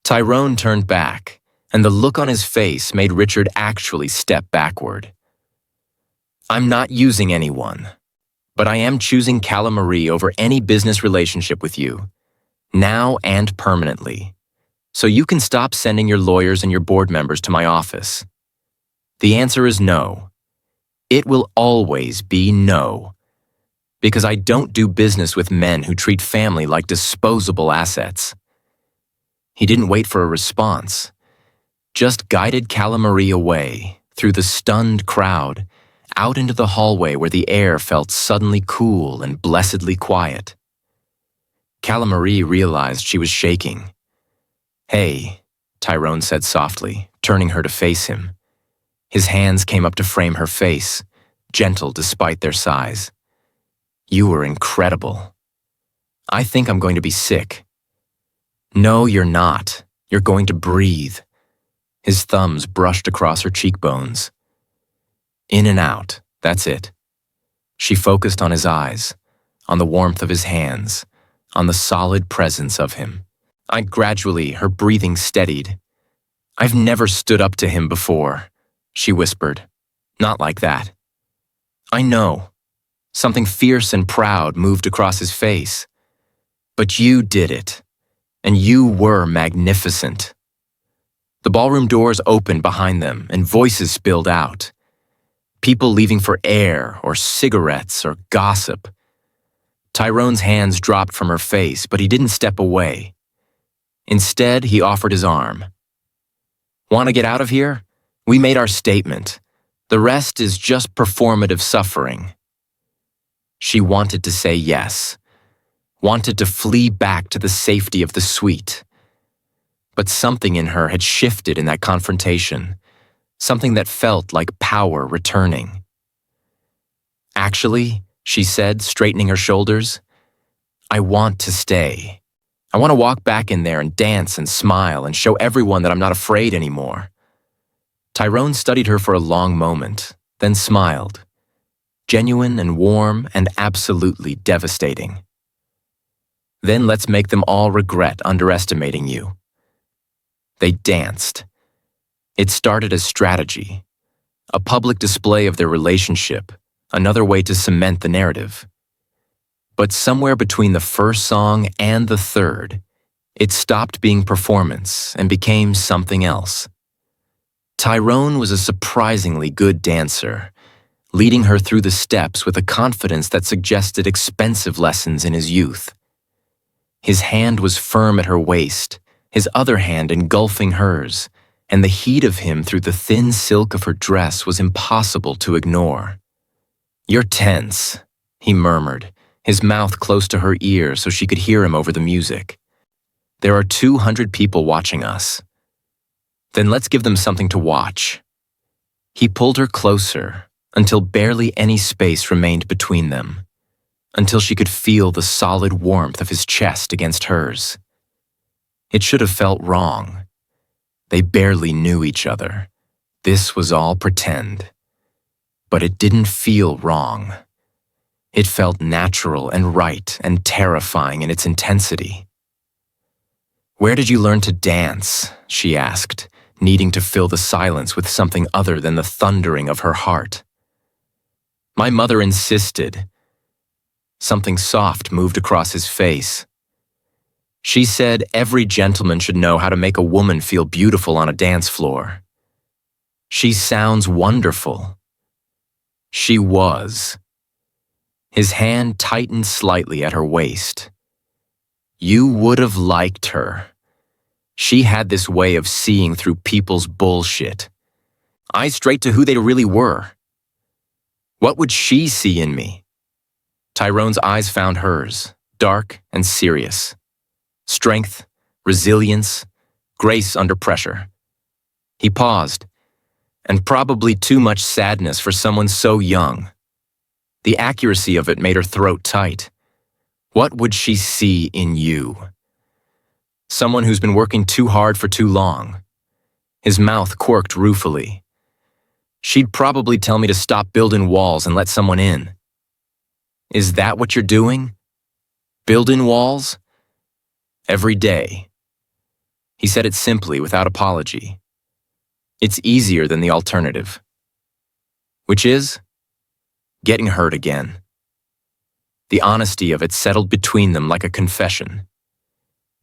Tyrone turned back, and the look on his face made Richard actually step backward. "I'm not using anyone, but I am choosing Cala Marie over any business relationship with you, now and permanently. So you can stop sending your lawyers and your board members to my office." The answer is no. It will always be no. Because I don't do business with men who treat family like disposable assets. He didn't wait for a response, just guided Cala Marie away, through the stunned crowd, out into the hallway where the air felt suddenly cool and blessedly quiet. Cala Marie realized she was shaking. "Hey," Tyrone said softly, turning her to face him. His hands came up to frame her face, gentle despite their size. "You were incredible. I think I'm going to be sick." "No, you're not. You're going to breathe." His thumbs brushed across her cheekbones. "In and out, that's it." She focused on his eyes, on the warmth of his hands, on the solid presence of him. Gradually, her breathing steadied. "I've never stood up to him before," she whispered. "Not like that." "I know." Something fierce and proud moved across his face. "But you did it. And you were magnificent." The ballroom doors opened behind them and voices spilled out. People leaving for air or cigarettes or gossip. Tyrone's hands dropped from her face, but he didn't step away. Instead, he offered his arm. "Want to get out of here? We made our statement. The rest is just performative suffering." She wanted to say yes, wanted to flee back to the safety of the suite. But something in her had shifted in that confrontation, something that felt like power returning. "Actually," she said, straightening her shoulders, "I want to stay. I want to walk back in there and dance and smile and show everyone that I'm not afraid anymore." Tyrone studied her for a long moment, then smiled. Genuine and warm and absolutely devastating. "Then let's make them all regret underestimating you." They danced. It started as strategy, a public display of their relationship, another way to cement the narrative. But somewhere between the first song and the third, it stopped being performance and became something else. Tyrone was a surprisingly good dancer, leading her through the steps with a confidence that suggested expensive lessons in his youth. His hand was firm at her waist, his other hand engulfing hers, and the heat of him through the thin silk of her dress was impossible to ignore. "You're tense," he murmured, his mouth close to her ear so she could hear him over the music. "There are 200 people watching us. Then let's give them something to watch." He pulled her closer until barely any space remained between them, until she could feel the solid warmth of his chest against hers. It should have felt wrong. They barely knew each other. This was all pretend. But it didn't feel wrong. It felt natural and right and terrifying in its intensity. "Where did you learn to dance?" she asked, needing to fill the silence with something other than the thundering of her heart. "My mother insisted." Something soft moved across his face. She said every gentleman should know how to make a woman feel beautiful on a dance floor. She sounds wonderful. She was. His hand tightened slightly at her waist. You would have liked her. She had this way of seeing through people's bullshit. Eyes straight to who they really were. What would she see in me? Tyrone's eyes found hers, dark and serious. Strength, resilience, grace under pressure. He paused, and probably too much sadness for someone so young. The accuracy of it made her throat tight. What would she see in you? Someone who's been working too hard for too long. His mouth quirked ruefully. She'd probably tell me to stop building walls and let someone in. Is that what you're doing? Building walls? Every day. He said it simply, without apology. It's easier than the alternative. Which is? Getting hurt again. The honesty of it settled between them like a confession.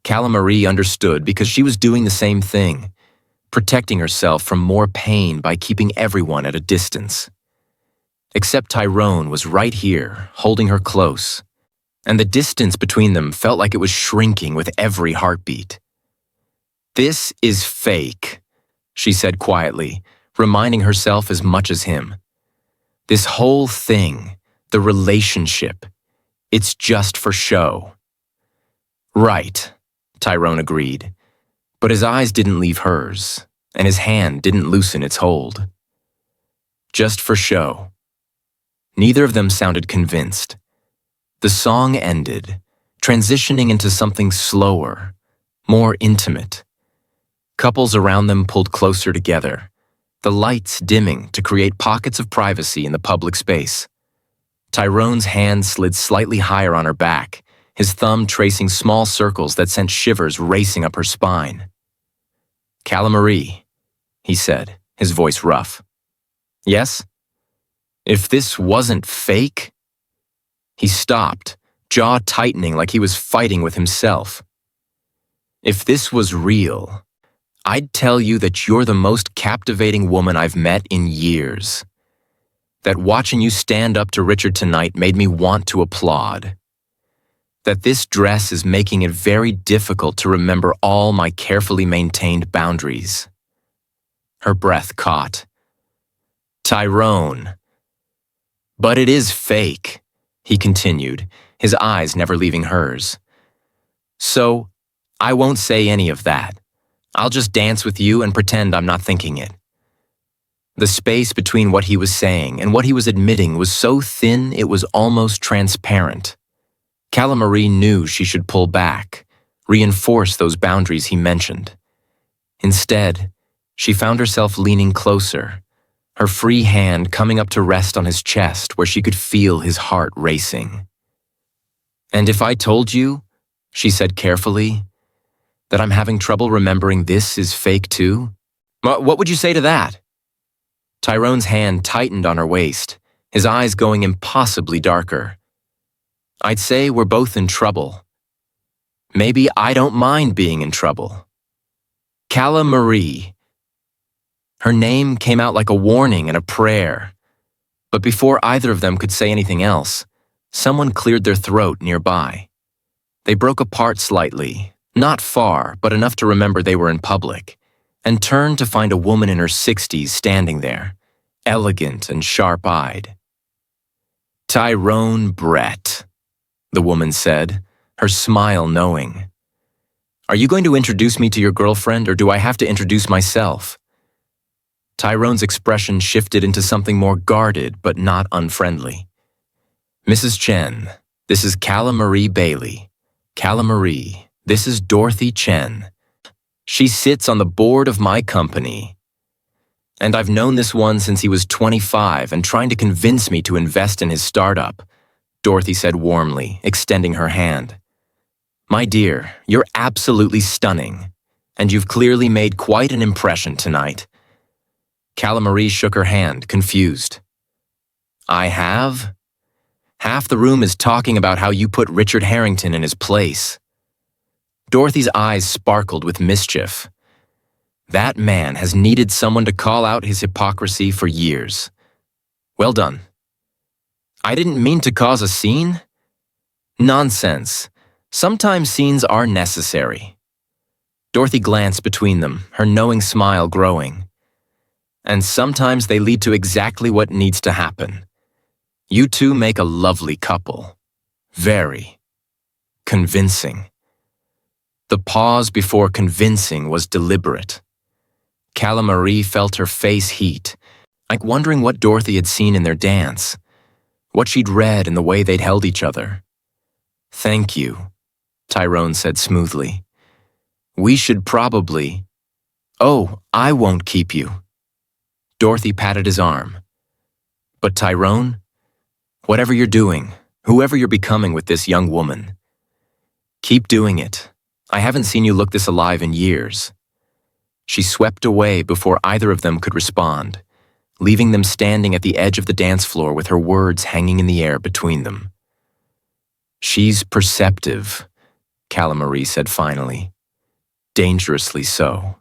Calamarie understood because she was doing the same thing, protecting herself from more pain by keeping everyone at a distance. Except Tyrone was right here, holding her close, and the distance between them felt like it was shrinking with every heartbeat. This is fake, she said quietly, reminding herself as much as him. This whole thing, the relationship, it's just for show. Right, Tyrone agreed, but his eyes didn't leave hers, and his hand didn't loosen its hold. Just for show. Neither of them sounded convinced. The song ended, transitioning into something slower, more intimate. Couples around them pulled closer together, the lights dimming to create pockets of privacy in the public space. Tyrone's hand slid slightly higher on her back, his thumb tracing small circles that sent shivers racing up her spine. Calamarie, he said, his voice rough. Yes? If this wasn't fake? He stopped, jaw tightening like he was fighting with himself. If this was real, I'd tell you that you're the most captivating woman I've met in years. That watching you stand up to Richard tonight made me want to applaud. That this dress is making it very difficult to remember all my carefully maintained boundaries. Her breath caught. Tyrone. But it is fake, he continued, his eyes never leaving hers. So, I won't say any of that. I'll just dance with you and pretend I'm not thinking it. The space between what he was saying and what he was admitting was so thin it was almost transparent. Calamarie knew she should pull back, reinforce those boundaries he mentioned. Instead, she found herself leaning closer, her free hand coming up to rest on his chest where she could feel his heart racing. And if I told you, she said carefully, that I'm having trouble remembering this is fake too? What would you say to that? Tyrone's hand tightened on her waist, his eyes going impossibly darker. I'd say we're both in trouble. Maybe I don't mind being in trouble. Calamarie. Her name came out like a warning and a prayer. But before either of them could say anything else, someone cleared their throat nearby. They broke apart slightly, not far, but enough to remember they were in public, and turned to find a woman in her 60s standing there, elegant and sharp-eyed. Tyrone Brett, the woman said, her smile knowing. Are you going to introduce me to your girlfriend, or do I have to introduce myself? Tyrone's expression shifted into something more guarded but not unfriendly. Mrs. Chen, this is Calamarie Bailey. Calamarie, this is Dorothy Chen. She sits on the board of my company. And I've known this one since he was 25 and trying to convince me to invest in his startup, Dorothy said warmly, extending her hand. My dear, you're absolutely stunning, and you've clearly made quite an impression tonight. Calamarie shook her hand, confused. I have? Half the room is talking about how you put Richard Harrington in his place. Dorothy's eyes sparkled with mischief. That man has needed someone to call out his hypocrisy for years. Well done. I didn't mean to cause a scene. Nonsense. Sometimes scenes are necessary. Dorothy glanced between them, her knowing smile growing. And sometimes they lead to exactly what needs to happen. You two make a lovely couple. Very convincing. The pause before convincing was deliberate. Cala Marie felt her face heat, like wondering what Dorothy had seen in their dance, what she'd read in the way they'd held each other. Thank you, Tyrone said smoothly. We should probably… Oh, I won't keep you. Dorothy patted his arm. But Tyrone, whatever you're doing, whoever you're becoming with this young woman, keep doing it. I haven't seen you look this alive in years. She swept away before either of them could respond, leaving them standing at the edge of the dance floor with her words hanging in the air between them. She's perceptive, Cala Marie said finally. Dangerously so.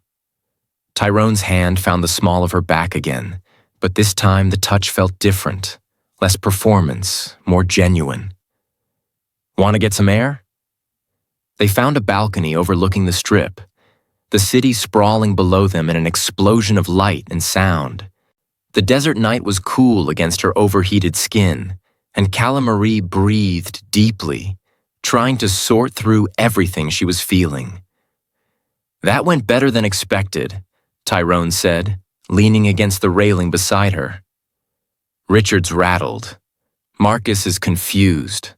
Tyrone's hand found the small of her back again, but this time the touch felt different, less performance, more genuine. Want to get some air? They found a balcony overlooking the strip, the city sprawling below them in an explosion of light and sound. The desert night was cool against her overheated skin, and Cala Marie breathed deeply, trying to sort through everything she was feeling. That went better than expected, Tyrone said, leaning against the railing beside her. Richard's rattled. Marcus is confused.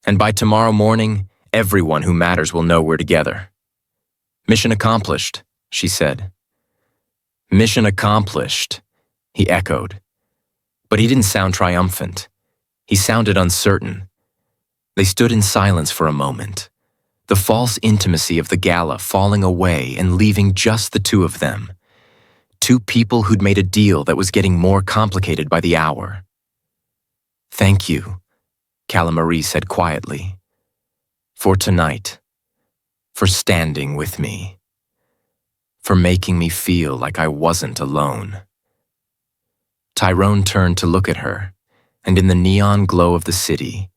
And by tomorrow morning, everyone who matters will know we're together. Mission accomplished, she said. Mission accomplished, he echoed. But he didn't sound triumphant. He sounded uncertain. They stood in silence for a moment, the false intimacy of the gala falling away and leaving just the two of them. Two people who'd made a deal that was getting more complicated by the hour. Thank you, Cala Marie said quietly. For tonight. For standing with me. For making me feel like I wasn't alone. Tyrone turned to look at her, and in the neon glow of the city,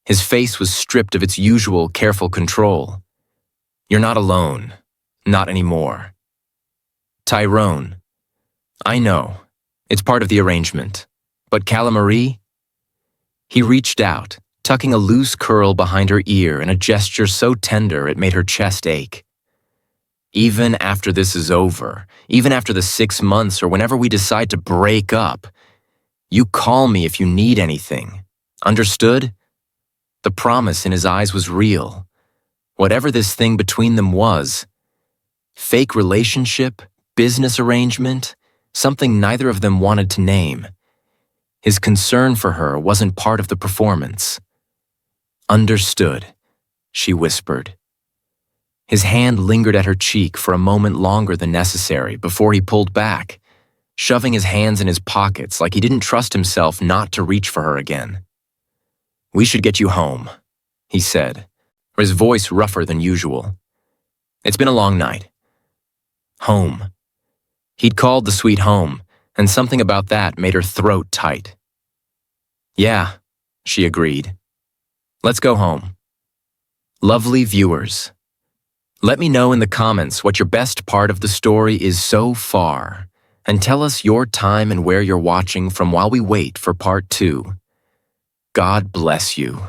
his face was stripped of its usual careful control. You're not alone. Not anymore. Tyrone. I know. It's part of the arrangement. But Cala Marie? He reached out, tucking a loose curl behind her ear in a gesture so tender it made her chest ache. Even after this is over, even after the 6 months or whenever we decide to break up, you call me if you need anything. Understood? The promise in his eyes was real. Whatever this thing between them was, fake relationship, business arrangement, something neither of them wanted to name. His concern for her wasn't part of the performance. Understood, she whispered. His hand lingered at her cheek for a moment longer than necessary before he pulled back, shoving his hands in his pockets like he didn't trust himself not to reach for her again. We should get you home, he said, his voice rougher than usual. It's been a long night. Home. He'd called the suite home, and something about that made her throat tight. Yeah, she agreed. Let's go home. Lovely viewers, let me know in the comments what your best part of the story is so far, and tell us your time and where you're watching from while we wait for part 2. God bless you.